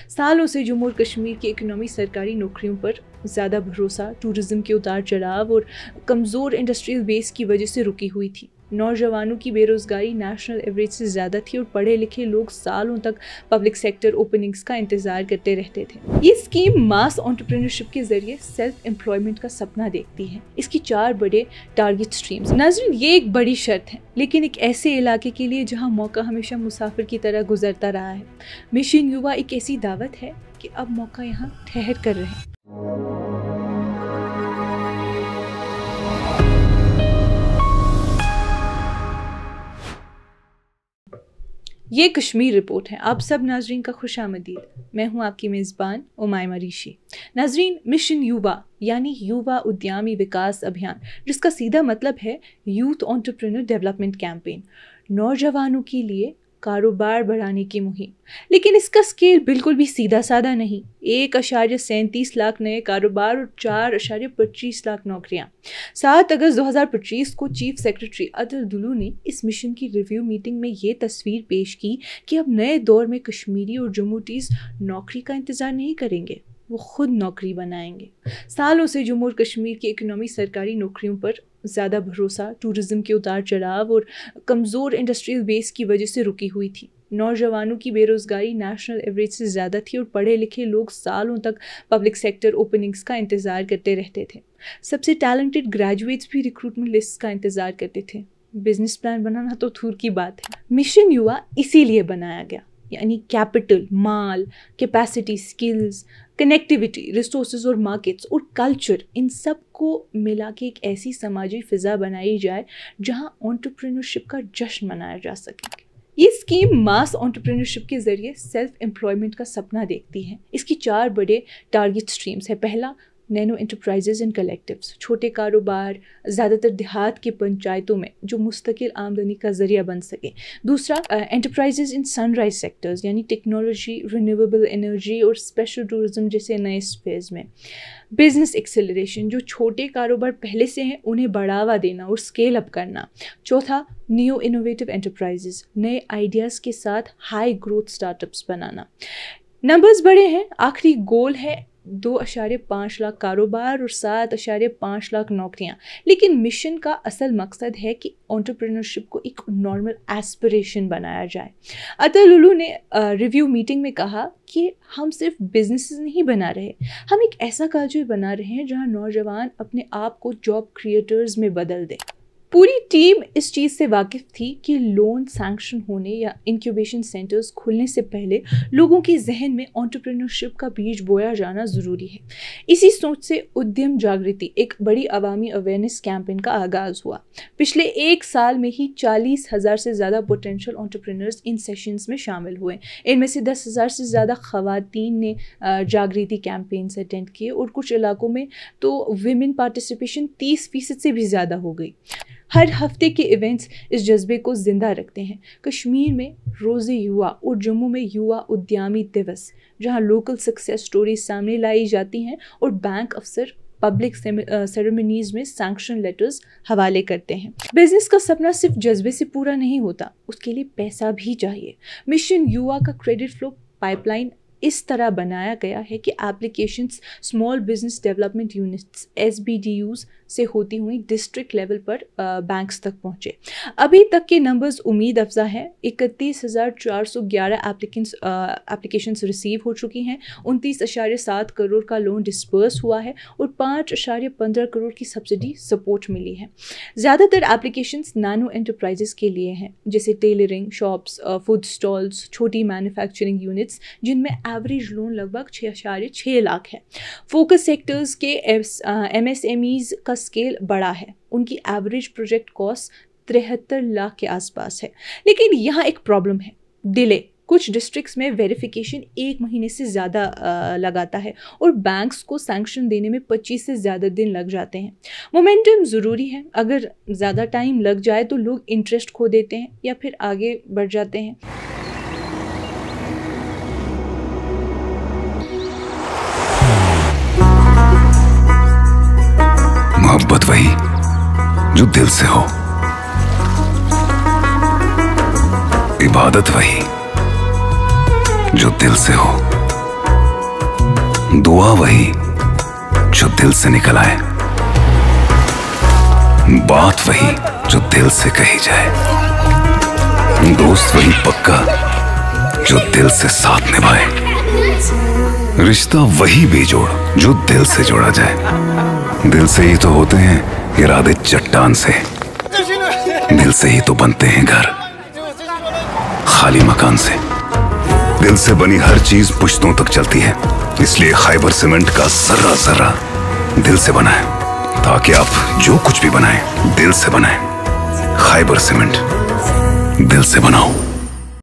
सालों से जम्मू और कश्मीर की इकोनॉमी सरकारी नौकरियों पर ज़्यादा भरोसा, टूरिज्म के उतार चढ़ाव और कमज़ोर इंडस्ट्रियल बेस की वजह से रुकी हुई थी। नौजवानों की बेरोज़गारी नेशनल एवरेज से ज़्यादा थी और पढ़े लिखे लोग सालों तक पब्लिक सेक्टर ओपनिंग्स का इंतज़ार करते रहते थे। ये स्कीम मास एंटरप्रेन्योरशिप के जरिए सेल्फ एम्प्लॉयमेंट का सपना देखती है। इसकी 4 बड़े टारगेट स्ट्रीम्स। नाज़रीन, ये एक बड़ी शर्त है, लेकिन एक ऐसे इलाके के लिए जहाँ मौका हमेशा मुसाफिर की तरह गुजरता रहा है। मिशन युवा एक ऐसी दावत है कि अब मौका यहाँ ठहर कर रहे। ये कश्मीर रिपोर्ट है। आप सब नाजरीन का खुशामदीद। मैं हूं आपकी मेज़बान उमायमा ऋषि। नाजरीन, मिशन युवा यानी युवा उद्यमी विकास अभियान, जिसका सीधा मतलब है यूथ एंटरप्रेन्योर डेवलपमेंट कैंपेन, नौजवानों के लिए कारोबार बढ़ाने की मुहिम। लेकिन इसका स्केल बिल्कुल भी सीधा साधा नहीं। 1.37 लाख नए कारोबार और 4.25 लाख नौकरियां। 7 अगस्त 2025 को चीफ सेक्रेटरी अतुल दुल्लू ने इस मिशन की रिव्यू मीटिंग में ये तस्वीर पेश की कि अब नए दौर में कश्मीरी और जम्मूटीज नौकरी का इंतजार नहीं करेंगे, वो खुद नौकरी बनाएंगे। सालों से जम्मू और कश्मीर की इकोनॉमी सरकारी नौकरियों पर ज़्यादा भरोसा, टूरिज्म के उतार चढ़ाव और कमज़ोर इंडस्ट्रियल बेस की वजह से रुकी हुई थी। नौजवानों की बेरोज़गारी नेशनल एवरेज से ज़्यादा थी और पढ़े लिखे लोग सालों तक पब्लिक सेक्टर ओपनिंग्स का इंतज़ार करते रहते थे। सबसे टैलेंटेड ग्रेजुएट्स भी रिक्रूटमेंट लिस्ट का इंतज़ार करते थे। बिजनेस प्लान बनाना तो दूर की बात है। मिशन युवा इसीलिए बनाया गया, यानी कैपिटल, माल, कैपेसिटी, स्किल्स, कनेक्टिविटी, रिसोर्सेज और मार्केट्स और कल्चर, इन सब को मिला के एक ऐसी समाजी फ़िज़ा बनाई जाए जहां एंटरप्रेन्योरशिप का जश्न मनाया जा सके। ये स्कीम मास एंटरप्रेन्योरशिप के जरिए सेल्फ एम्प्लॉयमेंट का सपना देखती है। इसकी 4 बड़े टारगेट स्ट्रीम्स है। पहला, नैनो एंटरप्राइजेज एंड कलेक्टिव्स, छोटे कारोबार ज़्यादातर देहात की पंचायतों में जो मुस्तकिल आमदनी का जरिया बन सके। दूसरा, एंटरप्राइजेज इन सनराइज सेक्टर्स, यानी टेक्नोलॉजी, रिन्यूएबल एनर्जी और स्पेशल टूरिज्म जैसे नए फेज में। बिजनेस एक्सेलरेशन, जो छोटे कारोबार पहले से हैं उन्हें बढ़ावा देना और स्केल अप करना। चौथा, न्यू इनोवेटिव एंटरप्राइजेज, नए आइडियाज़ के साथ हाई ग्रोथ स्टार्टअप्स बनाना। नंबर्स बड़े हैं, आखिरी गोल है 2.5 लाख कारोबार और 7.5 लाख नौकरियां। लेकिन मिशन का असल मकसद है कि एंटरप्रेन्योरशिप को एक नॉर्मल एस्पिरेशन बनाया जाए। अतुल दुल्लू ने रिव्यू मीटिंग में कहा कि हम सिर्फ बिजनेसेस नहीं बना रहे, हम एक ऐसा कल्चर बना रहे हैं जहां नौजवान अपने आप को जॉब क्रिएटर्स में बदल दें। पूरी टीम इस चीज़ से वाकिफ़ थी कि लोन सैंक्शन होने या इंक्यूबेशन सेंटर्स खुलने से पहले लोगों के जहन में एंटरप्रेन्योरशिप का बीज बोया जाना ज़रूरी है। इसी सोच से उद्यम जागृति, एक बड़ी अवामी अवेयरनेस कैंपेन का आगाज़ हुआ। पिछले 1 साल में ही 40,000 से ज़्यादा पोटेंशियल एंटरप्रेन्योर्स इन सेशंस में शामिल हुए। इनमें से 10,000 से ज़्यादा ख़वातीन ने जागृति कैंपेन्स अटेंड किए और कुछ इलाकों में तो विमेन पार्टिसिपेशन 30% से भी ज़्यादा हो गई। हर हफ्ते के इवेंट्स इस जज्बे को जिंदा रखते हैं। कश्मीर में रोज़े युवा और जम्मू में युवा उद्यमी दिवस, जहां लोकल सक्सेस स्टोरीज सामने लाई जाती हैं और बैंक अफसर पब्लिक सेरेमनीज में सैंक्शन लेटर्स हवाले करते हैं। बिजनेस का सपना सिर्फ जज्बे से पूरा नहीं होता, उसके लिए पैसा भी चाहिए। मिशन युवा का क्रेडिट फ्लो पाइपलाइन इस तरह बनाया गया है कि applications small business development units SBDUs से होती हुई डिस्ट्रिक्ट लेवल पर बैंक्स तक पहुँचे। अभी तक के नंबर्स उम्मीद अफजा हैं। 31,411 एप्लीकेशंस रिसीव हो चुकी हैं, 29.7 करोड़ का लोन डिस्पर्स हुआ है और 5.15 करोड़ की सब्सिडी सपोर्ट मिली है। ज़्यादातर एप्लीकेशंस नैनो एंटरप्राइजेस के लिए हैं, जैसे टेलरिंग शॉप्स, फूड स्टॉल्स, छोटी मैन्युफैक्चरिंग यूनिट्स, जिनमें एवरेज लोन लगभग 6.6 लाख है। फोकस सेक्टर्स के MSMEs का स्केल बड़ा है, उनकी एवरेज प्रोजेक्ट कॉस्ट 73 लाख के आसपास है। लेकिन यहाँ एक प्रॉब्लम है, डिले। कुछ डिस्ट्रिक्ट्स में वेरिफिकेशन 1 महीने से ज़्यादा लगाता है और बैंक्स को सैंक्शन देने में 25 से ज़्यादा दिन लग जाते हैं। मोमेंटम ज़रूरी है, अगर ज़्यादा टाइम लग जाए तो लोग इंटरेस्ट खो देते हैं या फिर आगे बढ़ जाते हैं। मोहब्बत वही जो दिल से हो, इबादत वही जो दिल से हो। दुआ वही जो दिल से निकल आए, बात वही जो दिल से कही जाए, दोस्त वही पक्का जो दिल से साथ निभाए, रिश्ता वही बेजोड़ जो दिल से जोड़ा जाए। दिल से ही तो होते हैं इरादे चट्टान से, दिल से ही तो बनते हैं घर खाली मकान से। दिल से बनी हर चीज पुश्तों तक चलती है, इसलिए खैबर सीमेंट का जर्रा जर्रा दिल से बना है, ताकि आप जो कुछ भी बनाएं दिल से बनाएं। खैबर सीमेंट, दिल से बनाओ।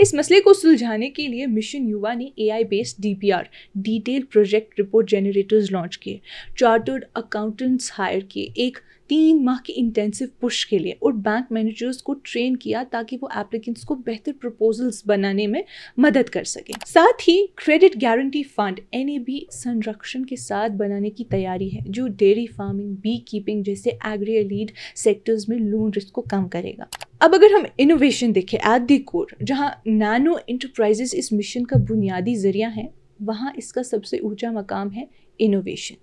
इस मसले को सुलझाने के लिए मिशन युवा ने AI based DPR detail project report generators launch किए, चार्टर्ड अकाउंटेंट्स हायर किए, एक 3 माह के इंटेंसिव पुश के लिए, और बैंक मैनेजर्स को ट्रेन किया ताकि वो एप्लीकेंट्स को बेहतर प्रपोजल्स बनाने में मदद कर सकें। साथ ही क्रेडिट गारंटी फंड NAB संरक्षण के साथ बनाने की तैयारी है, जो डेयरी फार्मिंग, बी कीपिंग जैसे एग्री लीड सेक्टर्स में लोन रिस्क को कम करेगा। अब अगर हम इनोवेशन देखें एट द कोर, जहां नैनो एंटरप्राइजेस इस मिशन का बुनियादी जरिया है, वहां इसका सबसे ऊंचा मकाम है इनोवेशन।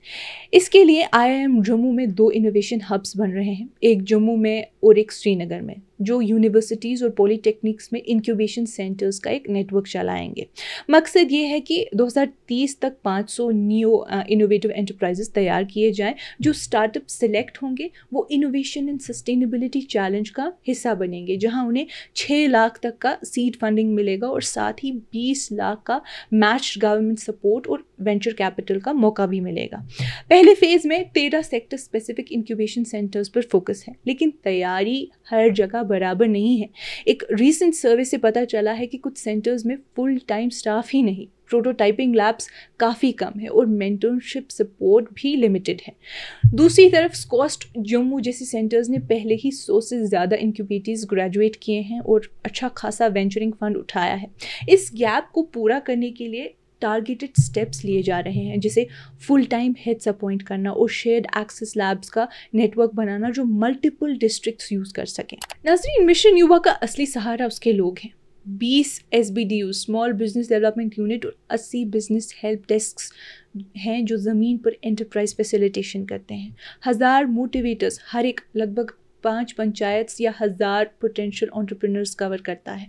इसके लिए IIM जम्मू में 2 इनोवेशन हब्स बन रहे हैं, एक जम्मू में और एक श्रीनगर में, जो यूनिवर्सिटीज़ और पॉलीटेक्निक्स में इंक्यूबेशन सेंटर्स का एक नेटवर्क चलाएंगे। मकसद ये है कि 2030 तक 500 न्यू इनोवेटिव एंटरप्राइजेस तैयार किए जाएं, जो स्टार्टअप सिलेक्ट होंगे वो इनोवेशन एंड सस्टेनेबिलिटी चैलेंज का हिस्सा बनेंगे, जहां उन्हें 6 लाख तक का सीड फंडिंग मिलेगा और साथ ही 20 लाख का मैच्ड गवर्नमेंट सपोर्ट और वेंचर कैपिटल का मौका भी मिलेगा। पहले फेज में 13 सेक्टर स्पेसिफिक इंक्यूबेशन सेंटर्स पर फोकस है, लेकिन तैयारी हर जगह बराबर नहीं है। एक रीसेंट सर्वे से पता चला है कि कुछ सेंटर्स में फुल टाइम स्टाफ ही नहीं, प्रोटोटाइपिंग लैब्स काफ़ी कम है और मेंटरशिप सपोर्ट भी लिमिटेड है। दूसरी तरफ स्कॉस्ट जम्मू जैसे सेंटर्स ने पहले ही 100 से ज़्यादा इंक्यूबेटर्स ग्रेजुएट किए हैं और अच्छा खासा वेंचरिंग फंड उठाया है। इस गैप को पूरा करने के लिए टारगेटेड स्टेप्स लिए जा रहे हैं, जैसे फुल टाइम हेड्स अपॉइंट करना और शेयर्ड एक्सेस लैब्स का नेटवर्क बनाना जो मल्टीपल डिस्ट्रिक्ट्स यूज़ कर सकें। नाज़रीन, मिशन युवा का असली सहारा उसके लोग हैं। 20 SBDU small business development unit और 80 बिजनेस हेल्प डेस्क्स हैं जो ज़मीन पर एंटरप्राइज फैसिलिटेशन करते हैं। 1000 मोटिवेटर्स हर एक लगभग 5 पंचायत या 1000 पोटेंशियल एंटरप्रेन्योर्स कवर करता है।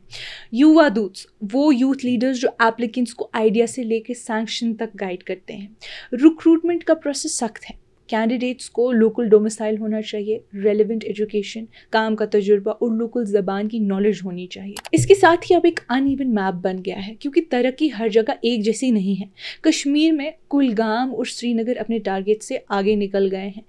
युवा दूत्स वो यूथ लीडर्स जो एप्लीकेंट्स को आइडिया से लेकर सैंक्शन तक गाइड करते हैं। रिक्रूटमेंट का प्रोसेस सख्त है, कैंडिडेट्स को लोकल डोमिसाइल होना चाहिए, रेलेवेंट एजुकेशन, काम का तजुर्बा और लोकल ज़बान की नॉलेज होनी चाहिए। इसके साथ ही अब एक अनइवन मैप बन गया है, क्योंकि तरक्की हर जगह एक जैसी नहीं है। कश्मीर में कुलगाम और श्रीनगर अपने टारगेट से आगे निकल गए हैं,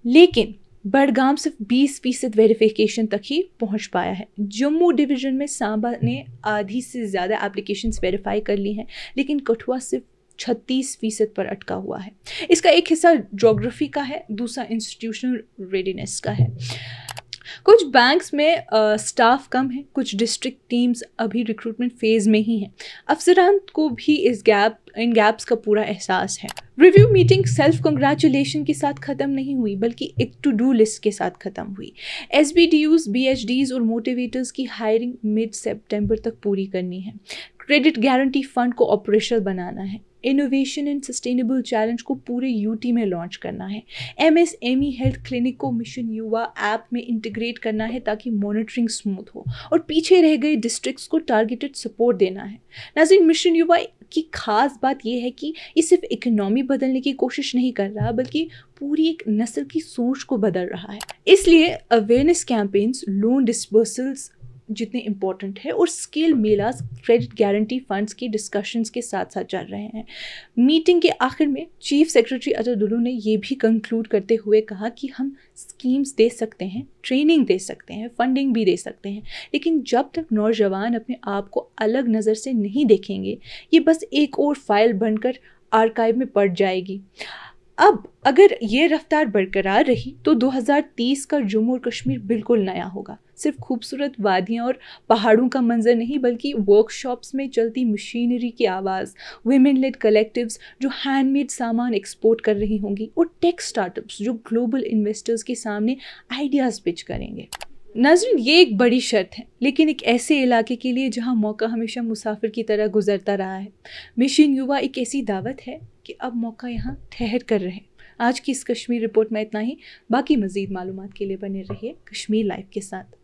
लेकिन बड़गाम सिर्फ 20% वेरिफिकेशन तक ही पहुंच पाया है। जम्मू डिवीजन में सांबा ने आधी से ज़्यादा एप्लीकेशंस वेरीफाई कर ली हैं, लेकिन कठुआ सिर्फ 36% पर अटका हुआ है। इसका एक हिस्सा ज्योग्राफी का है, दूसरा इंस्टीट्यूशनल रेडीनेस का है। कुछ बैंक्स में स्टाफ कम है, कुछ डिस्ट्रिक्ट टीम्स अभी रिक्रूटमेंट फेज में ही हैं। अफसरान को भी इन गैप्स का पूरा एहसास है। रिव्यू मीटिंग सेल्फ कंग्रेचुलेशन के साथ ख़त्म नहीं हुई, बल्कि एक टू डू लिस्ट के साथ ख़त्म हुई। SBDUs, BHDs और मोटिवेटर्स की हायरिंग मिड सितंबर तक पूरी करनी है। क्रेडिट गारंटी फंड को ऑपरेशनल बनाना है। इनोवेशन एंड सस्टेनेबल चैलेंज को पूरे UT में लॉन्च करना है। MSME हेल्थ क्लिनिक को मिशन युवा ऐप में इंटीग्रेट करना है ताकि मॉनिटरिंग स्मूथ हो, और पीछे रह गए डिस्ट्रिक्ट्स को टारगेटेड सपोर्ट देना है। नाज़रीन, मिशन युवा की खास बात यह है कि ये सिर्फ इकोनॉमी बदलने की कोशिश नहीं कर रहा, बल्कि पूरी एक नस्ल की सोच को बदल रहा है। इसलिए अवेयरनेस कैंपेन्स, लोन डिस्बर्सल्स जितने इम्पोर्टेंट है, और skill MELAS, credit guarantee funds की डिस्कशंस के साथ साथ चल रहे हैं। मीटिंग के आखिर में चीफ सेक्रेटरी अजय दुल्लू ने ये भी कंक्लूड करते हुए कहा कि हम स्कीम्स दे सकते हैं, ट्रेनिंग दे सकते हैं, फंडिंग भी दे सकते हैं, लेकिन जब तक नौजवान अपने आप को अलग नज़र से नहीं देखेंगे, ये बस एक और फाइल बनकर आर्काइव में पड़ जाएगी। अब अगर ये रफ्तार बरकरार रही तो 2030 का जम्मू और कश्मीर बिल्कुल नया होगा। सिर्फ खूबसूरत वादियाँ और पहाड़ों का मंजर नहीं, बल्कि वर्कशॉप्स में चलती मशीनरी की आवाज़, वुमेन लेड कलेक्टिव्स जो हैंडमेड सामान एक्सपोर्ट कर रही होंगी, और टेक स्टार्टअप्स जो ग्लोबल इन्वेस्टर्स के सामने आइडियाज़ पिच करेंगे। नाज़रीन, ये एक बड़ी शर्त है, लेकिन एक ऐसे इलाके के लिए जहां मौका हमेशा मुसाफिर की तरह गुजरता रहा है। मिशन युवा एक ऐसी दावत है कि अब मौका यहाँ ठहर कर रहे। आज की इस कश्मीर रिपोर्ट में इतना ही। बाकी मज़ीद मालूमात के लिए बने रहिए कश्मीर लाइव के साथ।